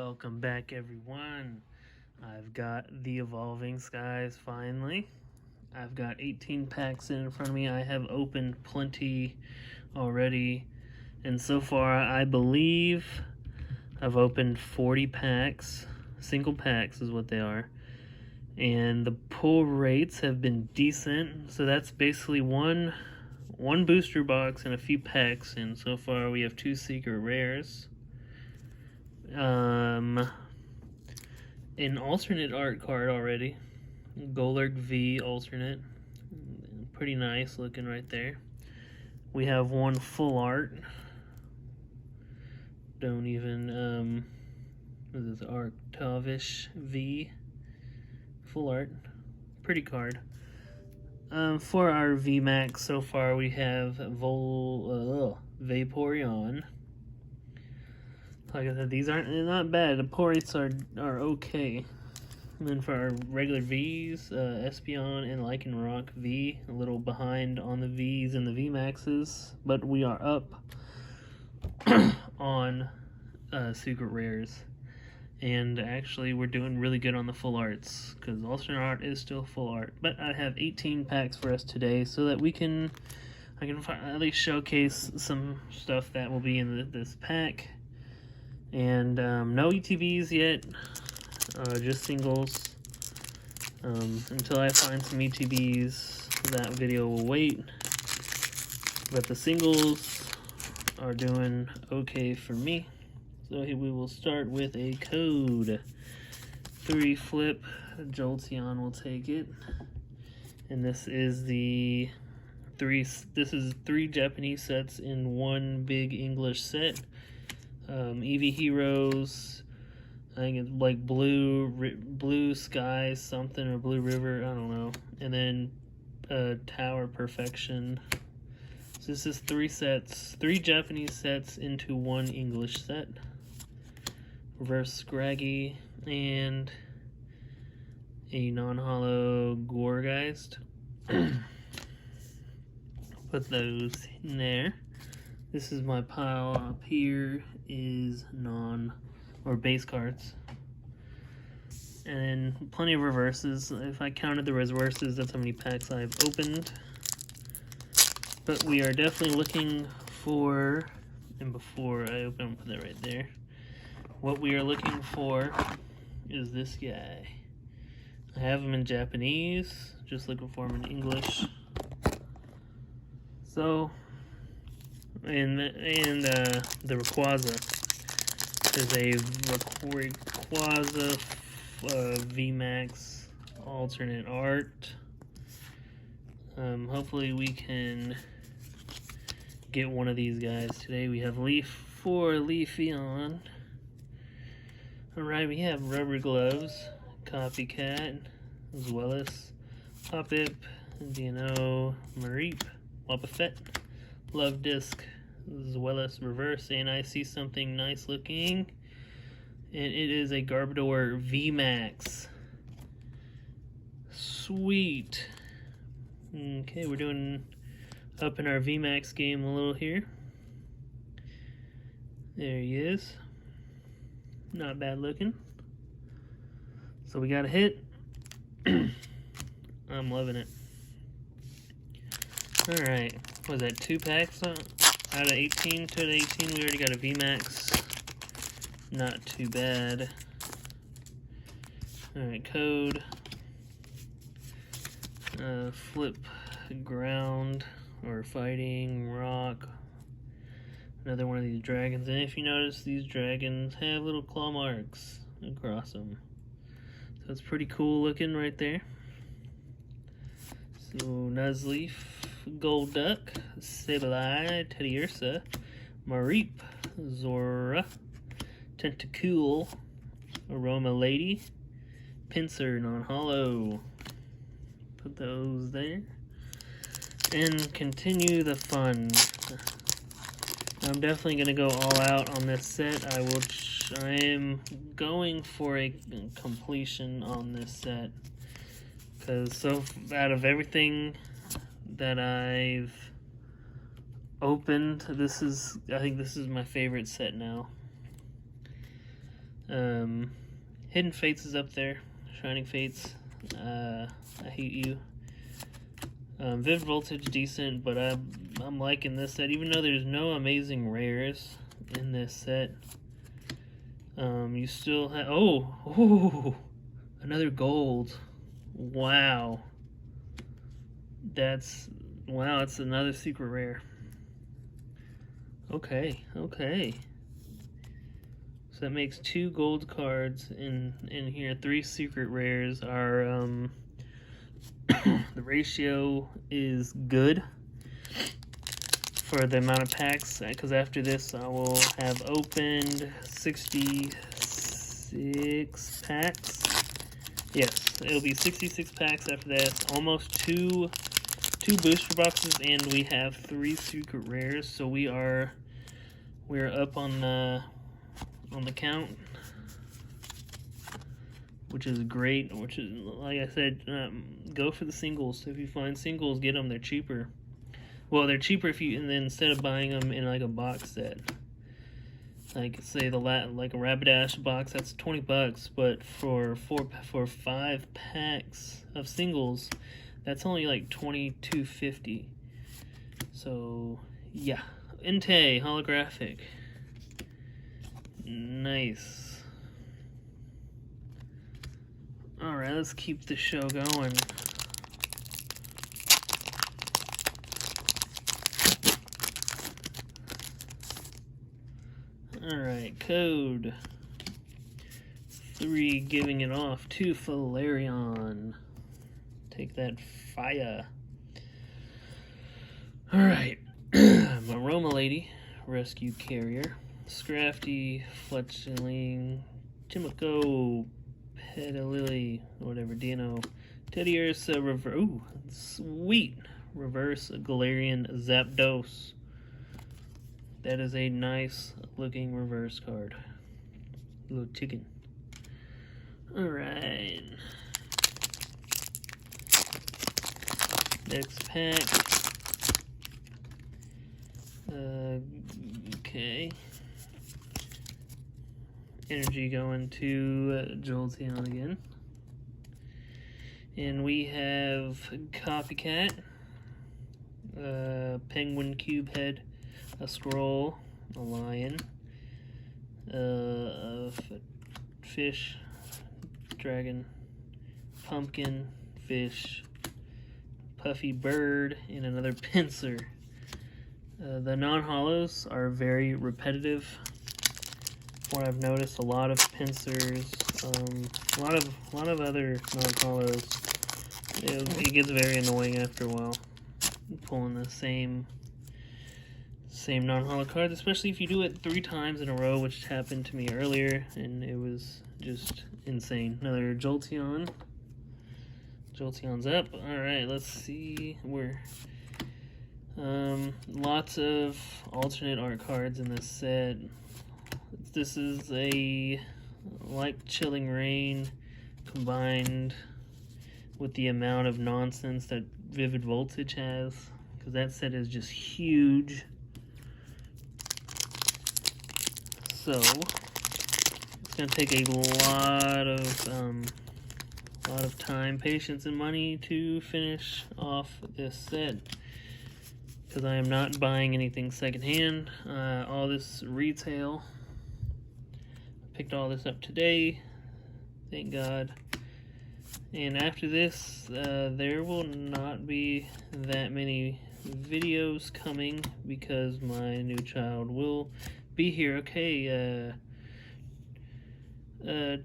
Welcome back, everyone. I've got the Evolving Skies finally. I've got 18 packs in front of me. I have opened plenty already, and so far I believe I've opened 40 packs. Single packs is what they are. And the pull rates have been decent, so that's basically one booster box and a few packs, and so far we have 2 secret rares. An alternate art card already. Golurk V alternate. Pretty nice looking right there. We have one full art. Don't even, what is this? Arctovish V. Full art. Pretty card. For our VMAX so far we have Vaporeon. Like I said, these aren't not bad. The pull rates are okay. And then for our regular Vs, Espeon and Lycanroc V, a little behind on the Vs and the VMAXs, but we are up on secret rares. And actually, we're doing really good on the full arts, because alternate art is still full art. But I have 18 packs for us today, so that I can at least showcase some stuff that will be in this pack. And no ETBs yet, just singles. Until I find some ETBs, that video will wait. But the singles are doing okay for me. So we will start with a code. 3 flip, Jolteon will take it. And this is the this is 3 Japanese sets in 1 big English set. Eevee Heroes, I think it's like Blue Sky something, or Blue River, I don't know. And then Tower Perfection. So this is 3 sets, 3 Japanese sets into 1 English set. Reverse Scraggy and a non-holo Gourgeist. Put those in there. This is my pile. Up here is base cards. And then plenty of reverses. If I counted the reverses, that's how many packs I've opened. But we are definitely looking for, and before I open, I'll put that right there. What we are looking for is this guy. I have him in Japanese, just looking for him in English. So, and the Rayquaza is a Rayquaza VMAX alternate art. Hopefully we can get one of these guys today. We have Leafeon. Alright, we have Rubber Gloves, Copycat, as well as Hoppip, DNO, Mareep, Wobbuffet, Love Disc, as well as Reverse, and I see something nice looking, and it is a Garbodor VMAX. Sweet. Okay, we're doing up in our VMAX game a little here. There he is. Not bad looking. So we got a hit. I'm loving it. Alright, was that 2 packs out of 18? 2 out of 18, we already got a VMAX. Not too bad. Alright, code. Flip, ground, or fighting, rock. Another one of these dragons. And if you notice, these dragons have little claw marks across them. So it's pretty cool looking right there. So Nuzleaf, Golduck, Sableye, Teddiursa, Mareep, Zora, Tentacool, Aroma Lady, Pinsir non-holo. Put those there. And continue the fun. I'm definitely going to go all out on this set. I am going for a completion on this set. Because out of everything that I've opened, I think this is my favorite set now. Hidden Fates is up there. Shining Fates. I hate you. Vivid Voltage decent, but I'm liking this set, even though there's no amazing rares in this set. You still have another gold. Wow. That's another secret rare. Okay. So that makes 2 gold cards in here. 3 secret rares are the ratio is good for the amount of packs, because after this I will have opened 66 packs. Yes, it'll be 66 packs after that. Almost two booster boxes, and we have 3 secret rares. So we're up on the count, which is great. Which is, like I said, go for the singles. If you find singles, get them. They're cheaper. Well, they're cheaper if you, and then instead of buying them in like a box set, like say like a Rapidash box, that's $20. But for 5 packs of singles, that's only like $22.50. So yeah, Entei holographic, nice. All right, let's keep the show going. Alright, code 3, giving it off to Flareon. Take that fire. Alright, Maroma Lady, Rescue Carrier, Scrafty, Fletchling, Chimico, Petalili, whatever, Dino, Teddy Ursa, ooh, sweet, Reverse Galarian Zapdos. That is a nice looking reverse card. Little chicken. Alright. Next pack. Okay. Energy going to Jolteon again. And we have Copycat. Penguin Cube Head. A scroll, a lion, a fish, dragon, pumpkin, fish, puffy bird, and another pincer. The non-hollows are very repetitive. What I've noticed, a lot of pincers, a lot of other non-hollows. It gets very annoying after a while, pulling the same non-hollow cards, especially if you do it 3 times in a row, which happened to me earlier, and it was just insane. Another Jolteon. Jolteon's up. Alright, let's see. Lots of alternate art cards in this set. This is a like Chilling Rain combined with the amount of nonsense that Vivid Voltage has, because that set is just huge. So it's gonna take a lot of time, patience, and money to finish off this set, because I am not buying anything secondhand. All this retail. I picked all this up today, thank God. And after this, there will not be that many videos coming because my new child will be here. Okay,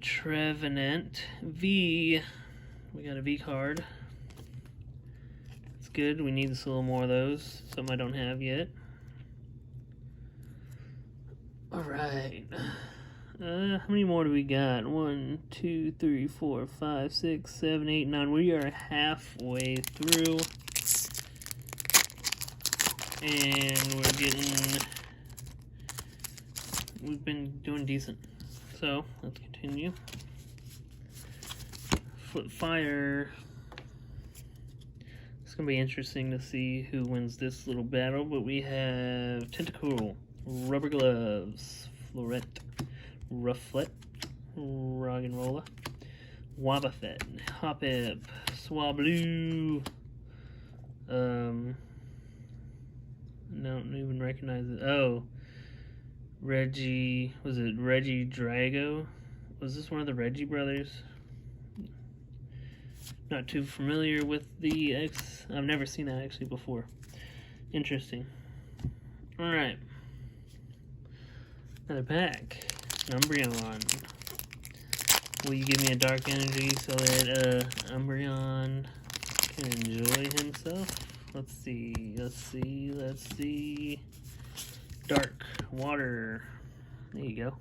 Trevenant V. We got a V card. It's good. We need a little more of those. Something I don't have yet. Alright. How many more do we got? 1, 2, 3, 4, 5, 6, 7, 8, 9. We are halfway through. And we've been doing decent. So, let's continue. Foot Fire. It's going to be interesting to see who wins this little battle, but we have Tentacool, Rubber Gloves, Floret, Rufflet, Roggenrola, Wobbuffet, Hoppip, Swablu. Don't even recognize it. Oh, Reggie. Was it Reggie Drago? Was this one of the Reggie brothers? Not too familiar with the X. I've never seen that actually before. Interesting. Alright. Another pack. Umbreon. Will you give me a dark energy so that Umbreon can enjoy himself? Let's see. Dark. Water. There you go.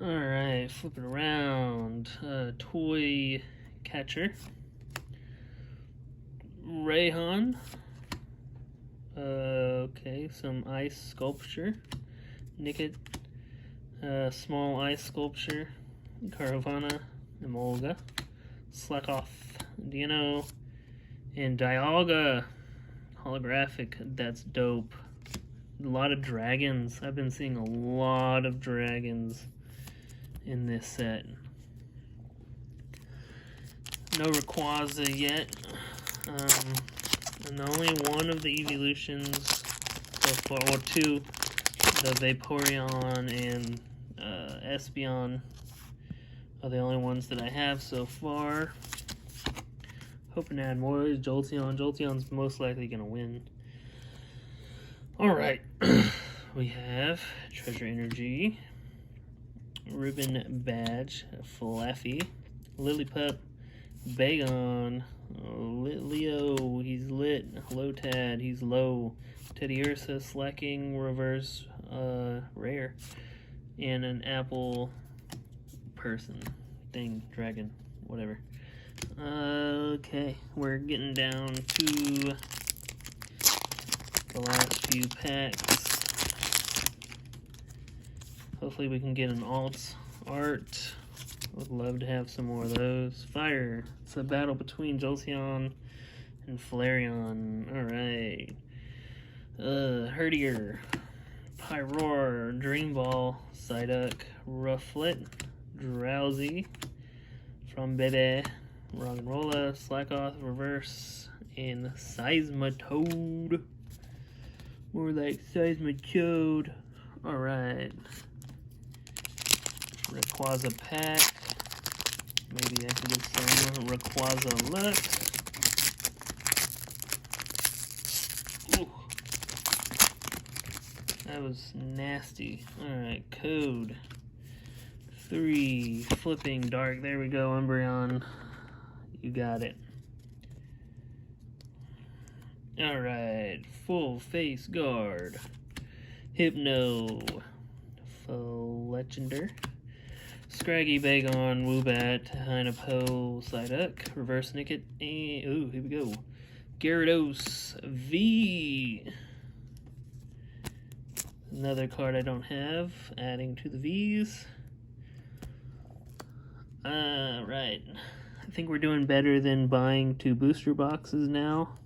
Alright, flip it around. Toy catcher. Rayhan. Okay, some ice sculpture. Nickit. Small ice sculpture. Caravana. Emolga. Slackoff. Dino. And Dialga. Holographic. That's dope. A lot of dragons. I've been seeing a lot of dragons in this set. No Rayquaza yet. And only one of the evolutions so far, or two, the Vaporeon and Espeon are the only ones that I have so far. Hoping to add more. Jolteon. Jolteon's most likely going to win. Alright. We have Treasure Energy, Ribbon Badge, Flaffy, Lillipup, Bagon, Leo, he's lit, Lotad, he's low, Teddy Ursa, Slacking, Reverse, Rare, and an Apple person, thing, dragon, whatever. Okay, we're getting down to the last few packs. Hopefully we can get an alt art. Would love to have some more of those. Fire. It's a battle between Jolteon and Flareon. Alright. Herdier. Pyroar. Dream Ball. Psyduck. Rufflet. Drowsy. From Bebe. Roggenrola. Slackoth. Reverse. And Seismitoad. More like Seismitoad. Alright. Rayquaza pack. Maybe I can get some Rayquaza luck. Ooh. That was nasty. Alright, code 3. Flipping dark. There we go, Umbreon. You got it. Alright, full face guard. Hypno. Fletchender. Scraggy, Bagon, Woobat, Hinapo, Psyduck, Reverse Nickit, and ooh, here we go. Gyarados V. Another card I don't have, adding to the V's. Right. I think we're doing better than buying 2 booster boxes now,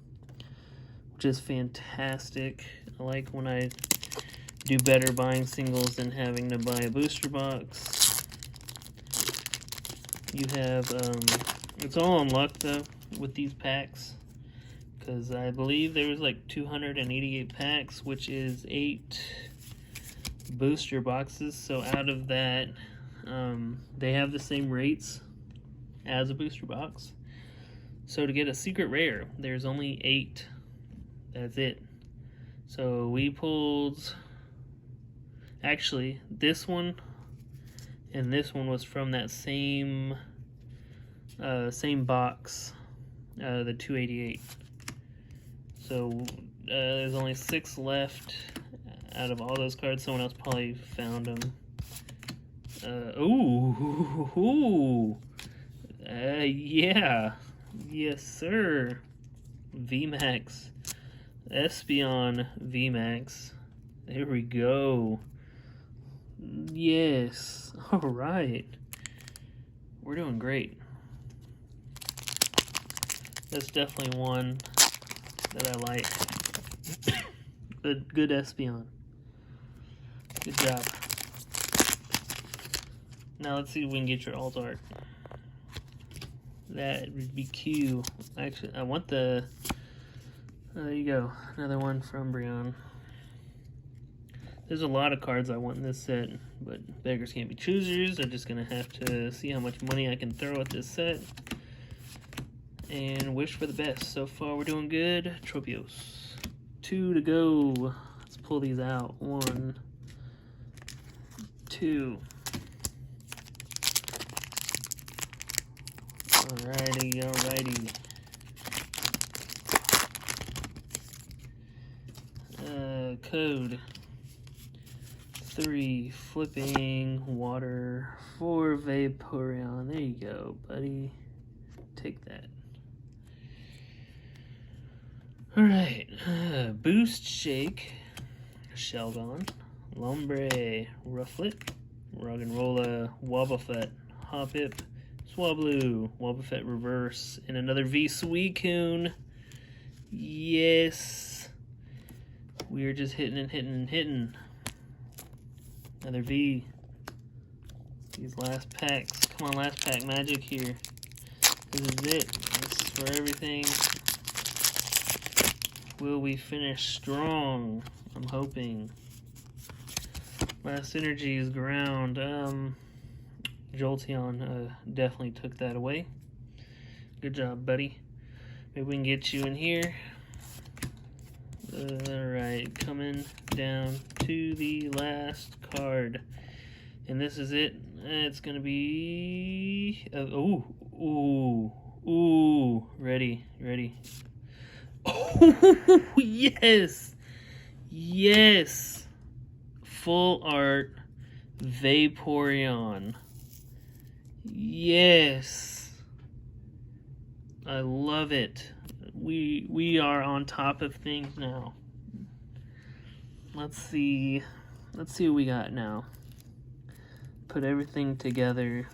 which is fantastic. I like when I do better buying singles than having to buy a booster box. You have, it's all on luck though with these packs, because I believe there was like 288 packs, which is 8 booster boxes. So out of that, they have the same rates as a booster box. So to get a secret rare, there's only 8. That's it. So we pulled, actually, this one and this one was from that same box, the 288. So there's only 6 left out of all those cards. Someone else probably found them. Yeah, yes sir. VMAX, Espeon VMAX. There we go. Yes. All right. We're doing great. That's definitely one that I like. Good Espeon. Good job. Now let's see if we can get your alt art. That would be cute. Actually, I want the... there you go. Another one from Brion. There's a lot of cards I want in this set, but beggars can't be choosers. I'm just going to have to see how much money I can throw at this set and wish for the best. So far, we're doing good. Tropios. 2 to go. Let's pull these out. 1, 2. Alrighty, alrighty. Code 3, flipping, water, 4, Vaporeon. There you go, buddy. Take that. Alright, Boost, Shake, Shelgon, Lombre, Rufflet, Roggenrola, Wobbuffet, Hoppip, Swablu, Wobbuffet Reverse, and another V Suicune. Yes. We are just hitting and hitting and hitting. Another V. These last packs. Come on, last pack magic here. This is it. This is for everything. Will we finish strong? I'm hoping. Last energy is ground. Jolteon definitely took that away. Good job, buddy. Maybe we can get you in here. Alright, coming down to the last card. And this is it. It's going to be... ooh. Ready. Oh, yes! Yes! Full art Vaporeon. Yes! I love it. We are on top of things now. Let's see what we got now. Put everything together.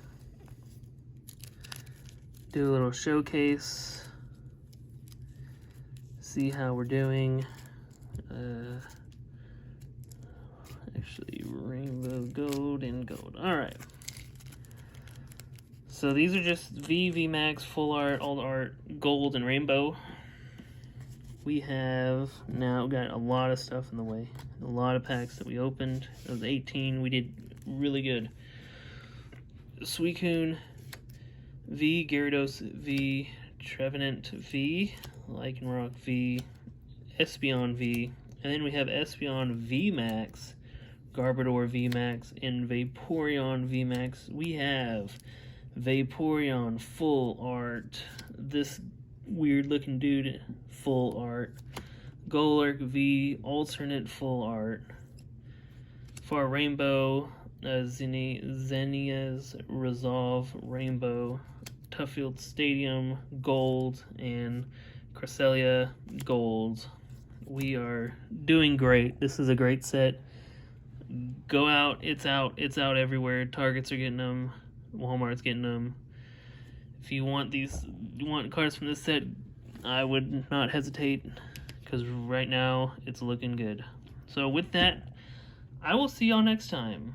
Do a little showcase. See how we're doing. Actually, rainbow, gold, and gold. Alright. So these are just V Max, full art, alt art, gold, and rainbow. We have now got a lot of stuff in the way. A lot of packs that we opened. It was 18. We did really good. Suicune V, Gyarados V, Trevenant V, Lycanroc V, Espeon V, and then we have Espeon V Max, Garbodor V Max, and Vaporeon V Max. We have Vaporeon full art. This weird looking dude full art. Golurk V alternate full art. For our rainbow, Zinnia's Resolve Rainbow, Tuffield Stadium Gold, and Cresselia Gold. We are doing great. This is a great set. Go out. It's out everywhere. Targets are getting them. Walmart's getting them. If you want cards from this set, I would not hesitate, because right now it's looking good. So with that, I will see y'all next time.